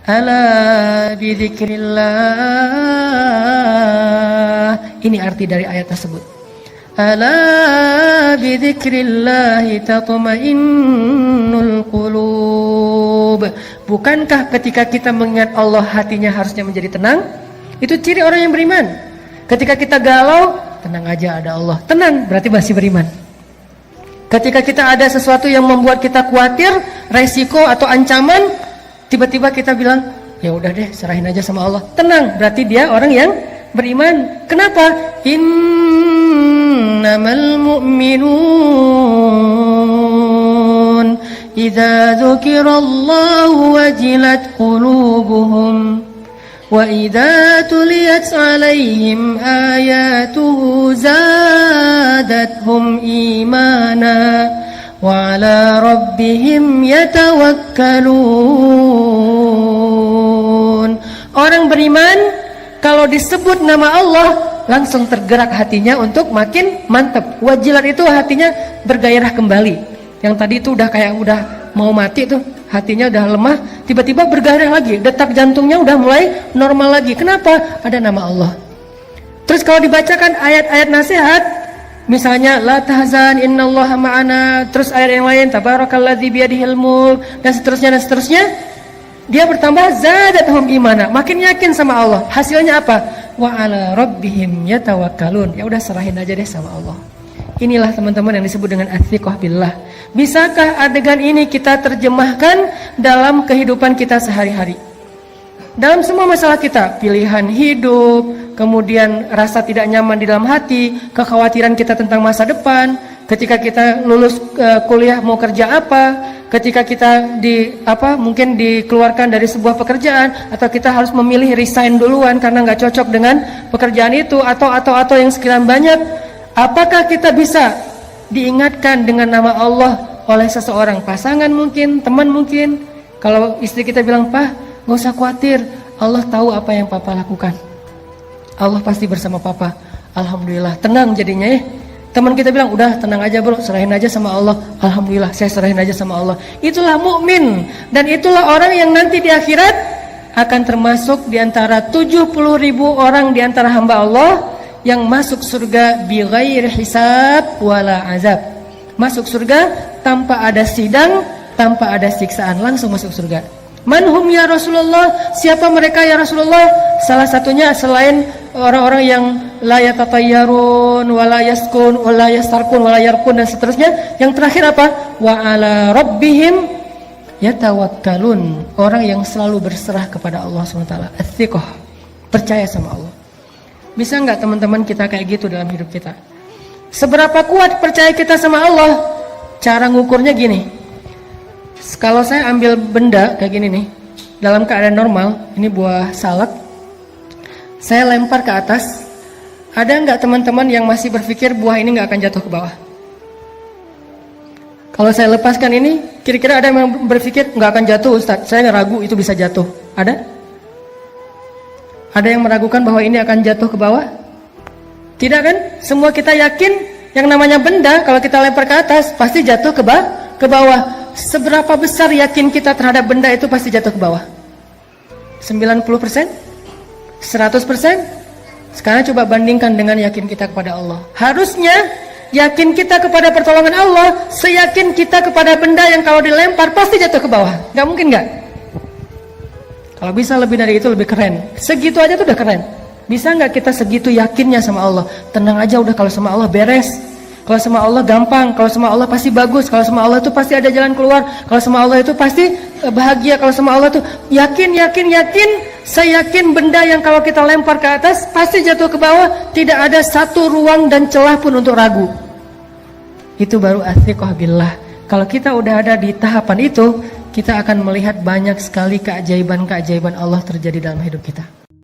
Ala bidzikrillah. Ini arti dari ayat tersebut. Ala bidzikrillah tatma'innul qulub. Bukankah ketika kita mengingat Allah hatinya harusnya menjadi tenang? Itu ciri orang yang beriman. Ketika kita galau, tenang aja ada Allah. Tenang, berarti masih beriman. Ketika kita ada sesuatu yang membuat kita khawatir, resiko atau ancaman, tiba-tiba kita bilang, ya udah deh, serahin aja sama Allah. Tenang, berarti dia orang yang beriman. Kenapa? Innamal mu'minun idza dzukirallahu wajilat qulubuhum wa idza tuliyat 'alaihim ayatuhu zadatuhum imana wa 'ala rabbihim yatawakkalun. Orang beriman kalau disebut nama Allah langsung tergerak hatinya untuk makin mantap. Wajilat itu hatinya bergairah kembali. Yang tadi itu udah kayak udah mau mati tuh, hatinya udah lemah, tiba-tiba bergairah lagi, detak jantungnya udah mulai normal lagi. Kenapa? Ada nama Allah. Terus kalau dibacakan ayat-ayat nasihat, misalnya la tahzan innallaha ma'ana, terus ayat yang lain tabarakalladzi biyadihil mulk dan seterusnya, dia bertambah zadatuhum imana, makin yakin sama Allah. Hasilnya apa? Wa 'ala rabbihim yatawakkalun. Ya udah, serahin aja deh sama Allah. Inilah teman-teman yang disebut dengan athiqah billah. Bisakah adegan ini kita terjemahkan dalam kehidupan kita sehari-hari? Dalam semua masalah kita, pilihan hidup, kemudian rasa tidak nyaman di dalam hati, kekhawatiran kita tentang masa depan, ketika kita lulus kuliah mau kerja apa, ketika kita mungkin dikeluarkan dari sebuah pekerjaan, atau kita harus memilih resign duluan karena nggak cocok dengan pekerjaan itu, atau yang sekian banyak. Apakah kita bisa diingatkan dengan nama Allah oleh seseorang, pasangan mungkin, teman mungkin? Kalau istri kita bilang, "Pak, gak usah khawatir, Allah tahu apa yang papa lakukan. Allah pasti bersama papa." Alhamdulillah, tenang jadinya ya. Teman kita bilang, "Udah tenang aja bro, serahin aja sama Allah." Alhamdulillah, saya serahin aja sama Allah. Itulah mukmin, dan itulah orang yang nanti di akhirat akan termasuk di antara 70.000 orang di antara hamba Allah yang masuk surga bighairi hisab wala azab. Masuk surga tanpa ada sidang, tanpa ada siksaan, langsung masuk surga. Manhum ya Rasulullah? Siapa mereka ya Rasulullah? Salah satunya selain orang-orang yang la yatatayyarun wala yaskun wala yastarkun wala yarkun dan seterusnya, yang terakhir apa? Wa 'ala rabbihim yatawakkalun. Orang yang selalu berserah kepada Allah SWT. Athiqah, percaya sama Allah. Bisa nggak teman-teman kita kayak gitu dalam hidup kita? Seberapa kuat percaya kita sama Allah? Cara ngukurnya gini. Kalau saya ambil benda kayak gini nih, dalam keadaan normal, ini buah salak, saya lempar ke atas, ada nggak teman-teman yang masih berpikir buah ini nggak akan jatuh ke bawah? Kalau saya lepaskan ini, kira-kira ada yang berpikir nggak akan jatuh Ustaz, saya ragu itu bisa jatuh? Ada? Ada yang meragukan bahwa ini akan jatuh ke bawah? Tidak kan? Semua kita yakin yang namanya benda kalau kita lempar ke atas pasti jatuh ke bawah. Seberapa besar yakin kita terhadap benda itu pasti jatuh ke bawah? 90%? 100%? Sekarang coba bandingkan dengan yakin kita kepada Allah. Harusnya yakin kita kepada pertolongan Allah seyakin kita kepada benda yang kalau dilempar pasti jatuh ke bawah. Gak mungkin gak? Kalau bisa lebih dari itu lebih keren. Segitu aja tuh udah keren. Bisa nggak kita segitu yakinnya sama Allah? Tenang aja udah, kalau sama Allah beres. Kalau sama Allah gampang. Kalau sama Allah pasti bagus. Kalau sama Allah itu pasti ada jalan keluar. Kalau sama Allah itu pasti bahagia. Kalau sama Allah itu yakin. Saya yakin benda yang kalau kita lempar ke atas pasti jatuh ke bawah. Tidak ada satu ruang dan celah pun untuk ragu. Itu baru athiqah billah. Kalau kita udah ada di tahapan itu, kita akan melihat banyak sekali keajaiban-keajaiban Allah terjadi dalam hidup kita.